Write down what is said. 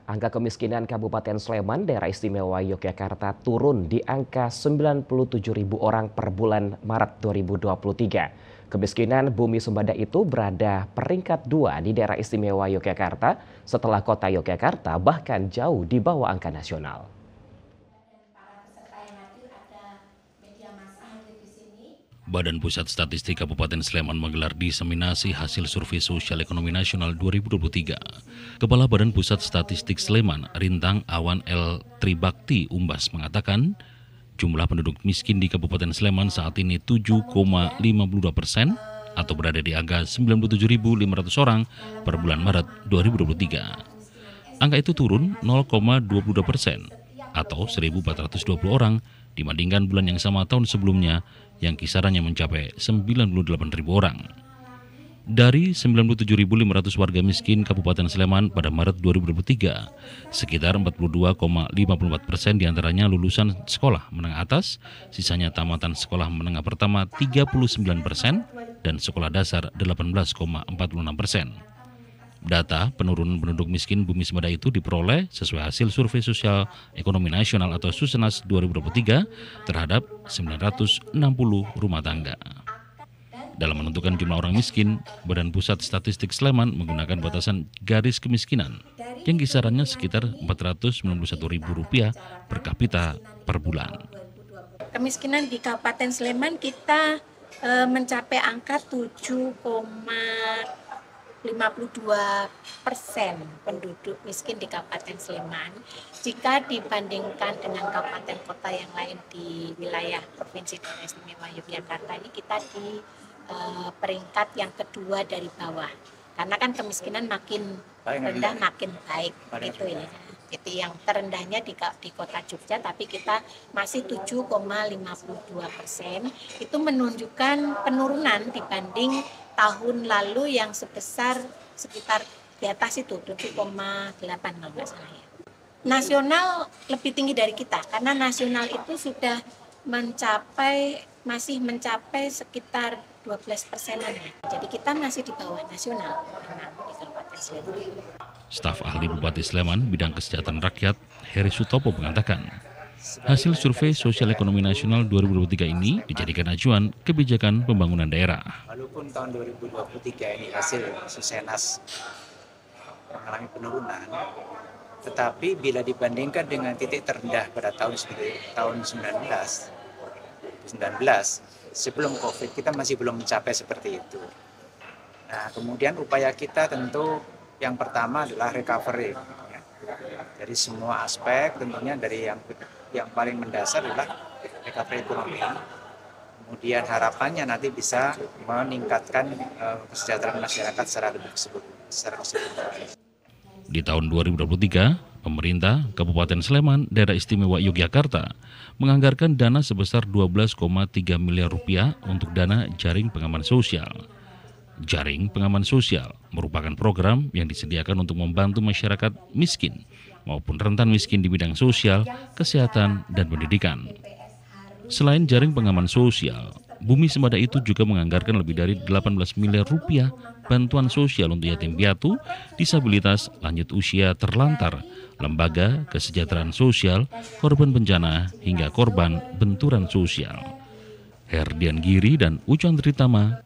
Angka kemiskinan Kabupaten Sleman, Daerah Istimewa Yogyakarta turun di angka 97.000 orang per bulan Maret 2023. Kemiskinan Bumi Sembada itu berada peringkat 2 di Daerah Istimewa Yogyakarta setelah kota Yogyakarta bahkan jauh di bawah angka nasional. Badan Pusat Statistik Kabupaten Sleman menggelar diseminasi hasil survei sosial ekonomi nasional 2023. Kepala Badan Pusat Statistik Sleman, Rintang Awan L. Tribakti Umbas mengatakan, jumlah penduduk miskin di Kabupaten Sleman saat ini 7,52% atau berada di angka 97.500 orang per bulan Maret 2023. Angka itu turun 0,22% atau 1.420 orang dibandingkan bulan yang sama tahun sebelumnya yang kisarannya mencapai 98.000 orang. Dari 97.500 warga miskin Kabupaten Sleman pada Maret 2023, sekitar 42,54% diantaranya lulusan sekolah menengah atas, sisanya tamatan sekolah menengah pertama 39% dan sekolah dasar 18,46%. Data penurunan penduduk miskin Bumi Sembada itu diperoleh sesuai hasil survei sosial ekonomi nasional atau Susenas 2023 terhadap 960 rumah tangga. Dalam menentukan jumlah orang miskin, Badan Pusat Statistik Sleman menggunakan batasan garis kemiskinan yang kisarannya sekitar Rp491.000 per kapita per bulan. Kemiskinan di Kabupaten Sleman kita mencapai angka 7,52% penduduk miskin di Kabupaten Sleman jika dibandingkan dengan kabupaten kota yang lain di wilayah Provinsi Daerah Istimewa Yogyakarta. Ini kita di peringkat yang kedua dari bawah, karena kan kemiskinan makin rendah makin baik gitu ya. Jadi yang terendahnya di kota Jogja, tapi kita masih 7,52%. Itu menunjukkan penurunan dibanding tahun lalu yang sebesar sekitar di atas itu 7,8 kalau nggak salah ya. Nasional lebih tinggi dari kita karena nasional itu sudah masih mencapai sekitar 12%-an. Jadi kita masih di bawah nasional di Kabupaten Sleman. Staf ahli Bupati Sleman bidang kesejahteraan rakyat Heri Sutopo mengatakan, hasil survei sosial ekonomi nasional 2023 ini dijadikan acuan kebijakan pembangunan daerah. Walaupun tahun 2023 ini hasil Susenas mengalami penurunan, tetapi bila dibandingkan dengan titik terendah pada tahun 19 sebelum COVID, kita masih belum mencapai seperti itu. Nah, kemudian upaya kita tentu yang pertama adalah recovery. Ya. Dari semua aspek, tentunya dari yang paling mendasar adalah recovery ekonomi. Kemudian harapannya nanti bisa meningkatkan kesejahteraan masyarakat secara keseluruhan. Di tahun 2023, pemerintah Kabupaten Sleman, Daerah Istimewa Yogyakarta menganggarkan dana sebesar Rp12,3 miliar untuk dana jaring pengaman sosial. Jaring pengaman sosial merupakan program yang disediakan untuk membantu masyarakat miskin maupun rentan miskin di bidang sosial, kesehatan, dan pendidikan. Selain jaring pengaman sosial, Bumi Sembada itu juga menganggarkan lebih dari Rp18 miliar bantuan sosial untuk yatim piatu, disabilitas, lanjut usia terlantar, lembaga kesejahteraan sosial, korban bencana, hingga korban benturan sosial. Herdian Giri dan Ucon Tritama,